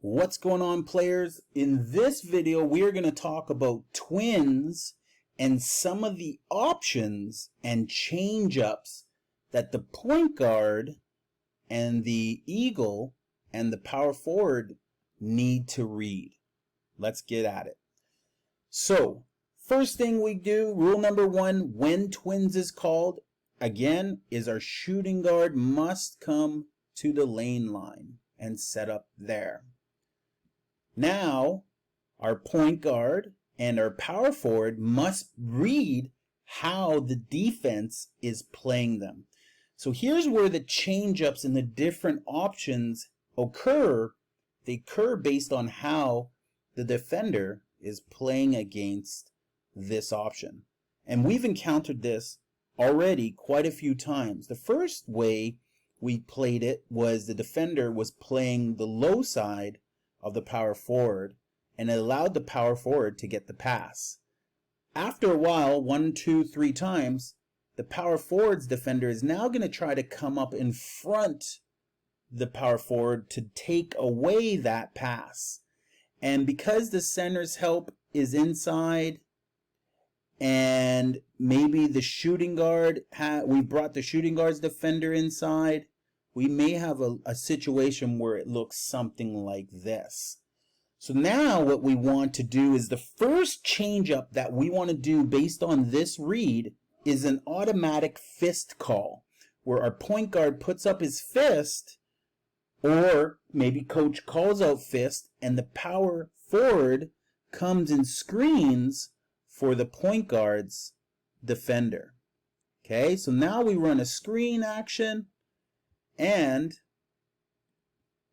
What's going on, players? In this video, we're going to talk about twins and some of the options and change-ups that the point guard and the eagle and the power forward need to read. Let's get at it. So, first thing we do, rule number one, when twins is called, again, is our shooting guard must come to the lane line and set up there. Now, our point guard and our power forward must read how the defense is playing them. So here's where the change-ups and the different options occur. They occur based on how the defender is playing against this option. And we've encountered this already quite a few times. The first way we played it was the defender was playing the low side of the power forward, and it allowed the power forward to get the pass. After a while, 1, 2, 3 times, the power forward's defender is now going to try to come up in front the power forward to take away that pass. And because the center's help is inside, and maybe the shooting guard, we brought the shooting guard's defender inside, we may have a situation where it looks something like this. So now what we want to do is the first change up that we want to do based on this read is an automatic fist call, where our point guard puts up his fist, or maybe coach calls out fist, and the power forward comes and screens for the point guard's defender. Okay, so now we run a screen action, and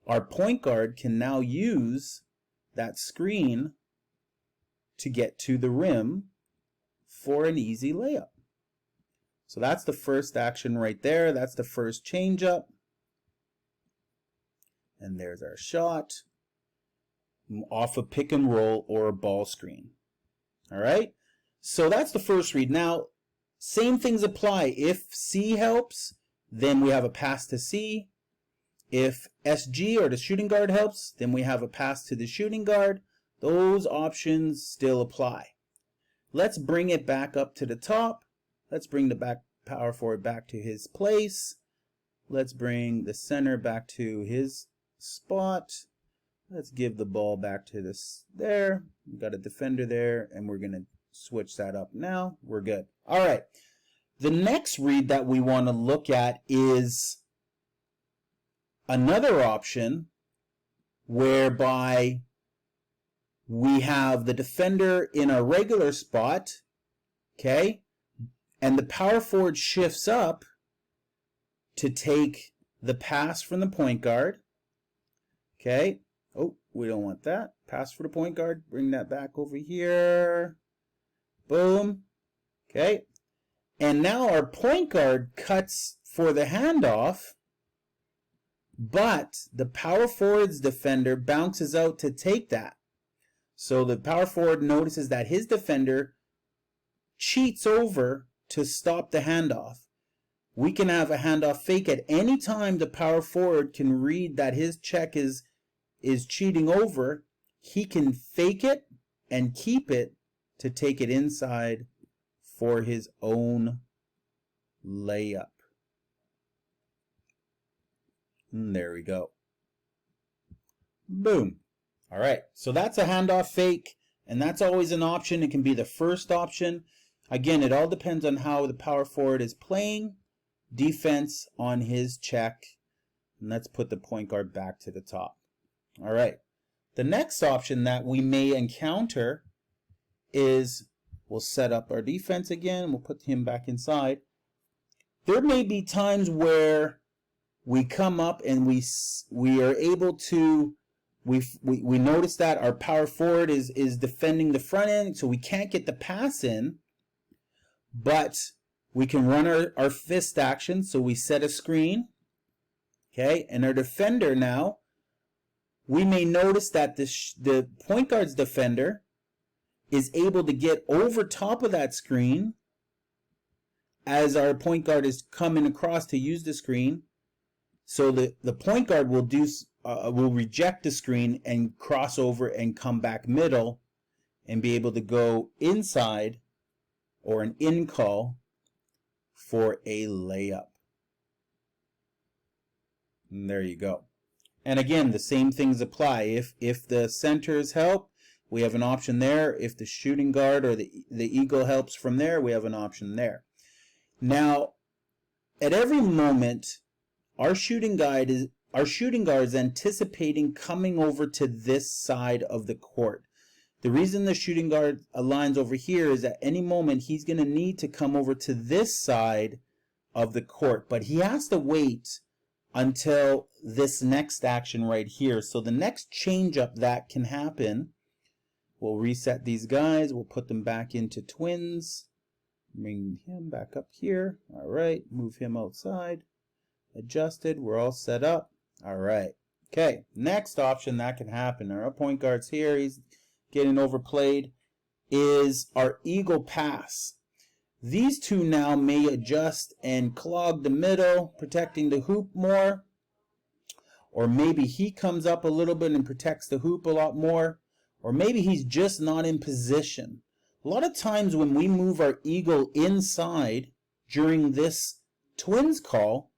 our point guard can now use that screen to get to the rim for an easy layup. So that's the first action right there. That's the first change up. And there's our shot off a pick and roll or a ball screen. All right. So that's the first read. Now, same things apply. If C helps, then we have a pass to C. If SG or the shooting guard helps, then we have a pass to the shooting guard. Those options still apply. Let's bring it back up to the top. Let's bring the power forward back to his place. Let's bring the center back to his spot. Let's give the ball back to this there. We've got a defender there, and we're going to switch that up now. We're good. All right. The next read that we want to look at is another option whereby we have the defender in a regular spot, okay, and the power forward shifts up to take the pass from the point guard, okay. Oh, we don't want that. Pass for the point guard. Bring that back over here. Boom. Okay. And now our point guard cuts for the handoff, but the power forward's defender bounces out to take that. So the power forward notices that his defender cheats over to stop the handoff. We can have a handoff fake at any time. The power forward can read that his check is cheating over. He can fake it and keep it to take it inside for his own layup. And there we go. Boom. All right, so that's a handoff fake, and that's always an option. It can be the first option. Again, it all depends on how the power forward is playing defense on his check. And let's put the point guard back to the top. All right. The next option that we may encounter is we'll set up our defense again. We'll put him back inside. There may be times where we come up and we are able to, we notice that our power forward is defending the front end, so we can't get the pass in, but we can run our fist action. So we set a screen, okay, and our defender now, we may notice that the point guard's defender is able to get over top of that screen as our point guard is coming across to use the screen. So the point guard will do will reject the screen and cross over and come back middle and be able to go inside or an in call for a layup. And there you go. And again, the same things apply. If the centers help, we have an option there. If the shooting guard or the eagle helps from there, we have an option there. Now, at every moment, our shooting guard is anticipating coming over to this side of the court. The reason the shooting guard aligns over here is at any moment he's going to need to come over to this side of the court, but he has to wait until this next action right here. So the next change up that can happen, we'll reset these guys, we'll put them back into twins, bring him back up here. All right, move him outside, adjusted, we're all set up. All right, okay, next option that can happen, our point guard's here, he's getting overplayed, is our eagle pass. These two now may adjust and clog the middle, protecting the hoop more. Or maybe he comes up a little bit and protects the hoop a lot more. Or maybe he's just not in position. A lot of times when we move our eagle inside during this twins call,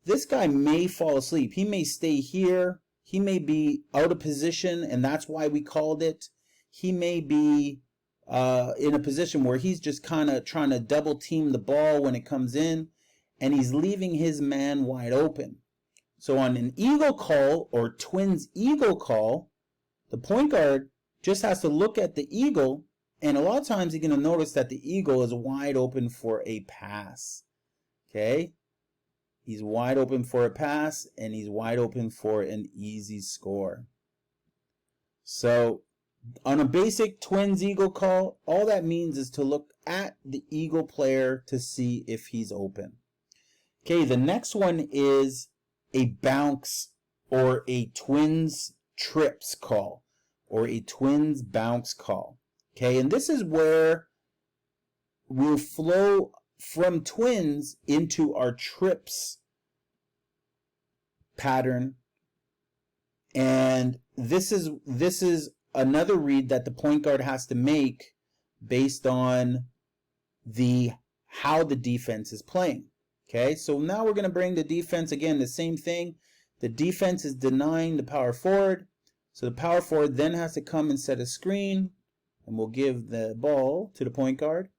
this guy may fall asleep. He may stay here. He may be out of position, and that's why we called it. He may be in a position where he's just kind of trying to double team the ball when it comes in, and he's leaving his man wide open. So on an eagle call or twins eagle call, the point guard just has to look at the eagle, and a lot of times you're going to notice that the eagle is wide open for a pass. Okay? He's wide open for a pass, and he's wide open for an easy score. So on a basic twins eagle call, all that means is to look at the eagle player to see if he's open. Okay, the next one is a bounce or a twins trips call or a twins bounce call. Okay, and this is where we'll flow from twins into our trips pattern, and this is another read that the point guard has to make based on how the defense is playing. Okay, so now we're going to bring the defense again, the same thing. The defense is denying the power forward, so the power forward then has to come and set a screen, and we'll give the ball to the point guard.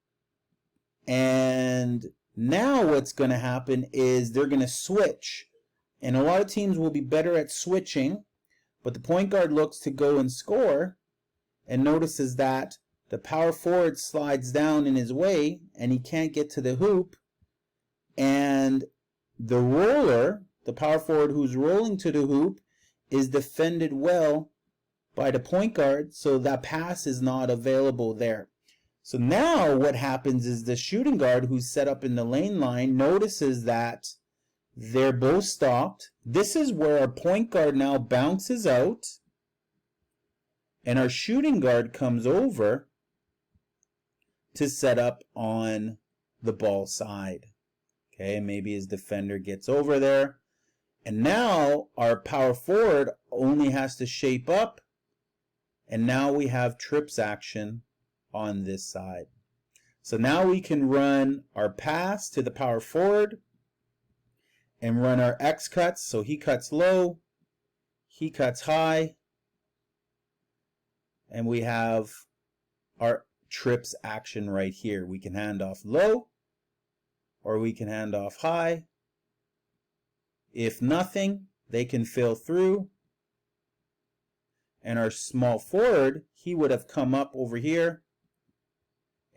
And now what's going to happen is they're going to switch, and a lot of teams will be better at switching, but the point guard looks to go and score and notices that the power forward slides down in his way and he can't get to the hoop, and the roller, the power forward who's rolling to the hoop, is defended well by the point guard, so that pass is not available there. So now what happens is the shooting guard who's set up in the lane line notices that they're both stopped. This is where our point guard now bounces out, and our shooting guard comes over to set up on the ball side. Okay, maybe his defender gets over there, and now our power forward only has to shape up, and now we have trips action on this side. So now we can run our pass to the power forward and run our X cuts. So he cuts low, he cuts high, and we have our trips action right here. We can hand off low or we can hand off high. If nothing, they can fill through, and our small forward, he would have come up over here,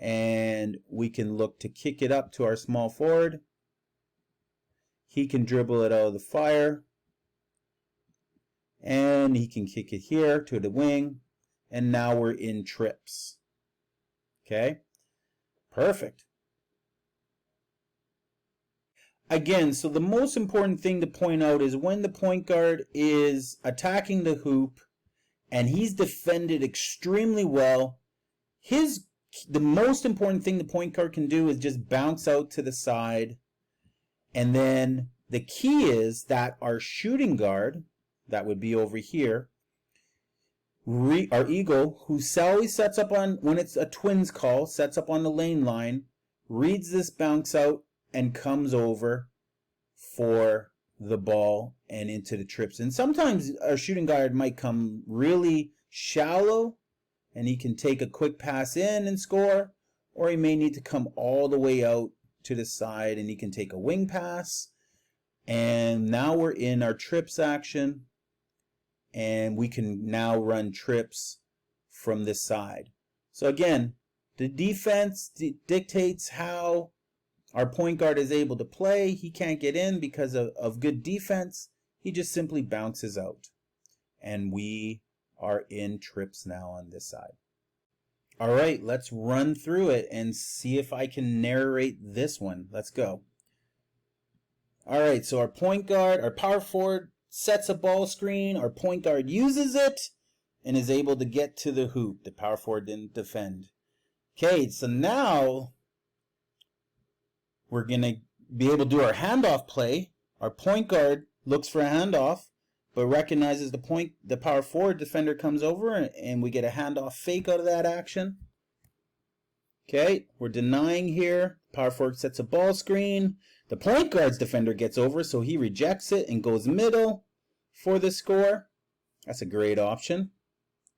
and we can look to kick it up to our small forward. He can dribble it out of the fire, and he can kick it here to the wing, and now we're in trips. Okay, perfect. Again, so the most important thing to point out is when the point guard is attacking the hoop and he's defended extremely well, the most important thing the point guard can do is just bounce out to the side. And then the key is that our shooting guard, that would be over here. Our eagle, who always sets up on, when it's a twins call, sets up on the lane line, reads this bounce out and comes over for the ball and into the trips. And sometimes our shooting guard might come really shallow and he can take a quick pass in and score, or he may need to come all the way out to the side and he can take a wing pass. And now we're in our trips action, and we can now run trips from this side. So again, the defense dictates how our point guard is able to play. He can't get in because of good defense. He just simply bounces out. And we are in trips now on this side. All right, let's run through it and see if I can narrate this one. Let's go. All right, so our point guard, our power forward, sets a ball screen. Our point guard uses it and is able to get to the hoop. The power forward didn't defend. Okay, so now we're going to be able to do our handoff play. Our point guard looks for a handoff, but recognizes the power forward defender comes over, and we get a handoff fake out of that action. Okay, we're denying here. Power forward sets a ball screen. The point guard's defender gets over, so he rejects it and goes middle for the score. That's a great option.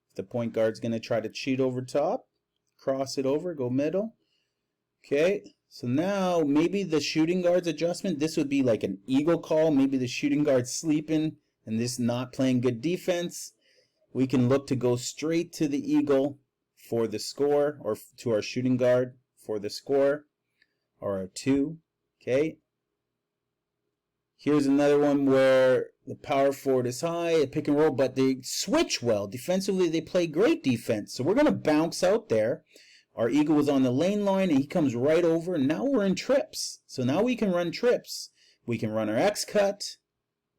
If the point guard's going to try to cheat over top, cross it over, go middle. Okay, so now maybe the shooting guard's adjustment, this would be like an eagle call. Maybe the shooting guard's sleeping and this not playing good defense. We can look to go straight to the eagle for the score, or to our shooting guard for the score, or a 2. Okay. Here's another one where the power forward is high, a pick and roll, but they switch well. Defensively, they play great defense. So we're going to bounce out there. Our eagle was on the lane line, and he comes right over, and now we're in trips. So now we can run trips. We can run our X cut,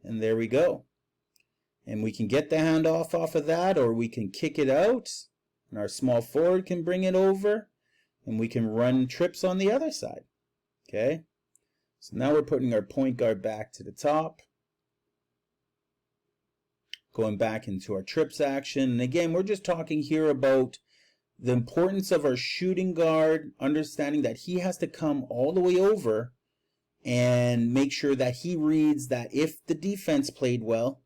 and there we go. And we can get the handoff off of that, or we can kick it out, and our small forward can bring it over, and we can run trips on the other side. Okay? So now we're putting our point guard back to the top. Going back into our trips action. And again, we're just talking here about the importance of our shooting guard, understanding that he has to come all the way over and make sure that he reads that if the defense played well,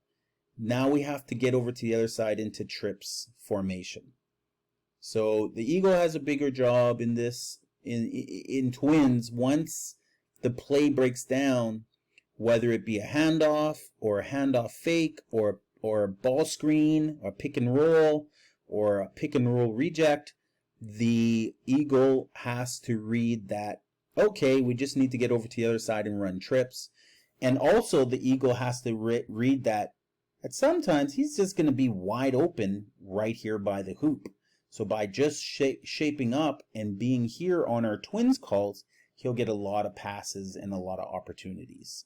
now we have to get over to the other side into trips formation. So the eagle has a bigger job in this, in twins. Once the play breaks down, whether it be a handoff or a handoff fake or a ball screen or pick and roll or a pick and roll reject, the eagle has to read that, okay, we just need to get over to the other side and run trips. And also the eagle has to read that sometimes he's just going to be wide open right here by the hoop. So by just shaping up and being here on our twins calls, he'll get a lot of passes and a lot of opportunities.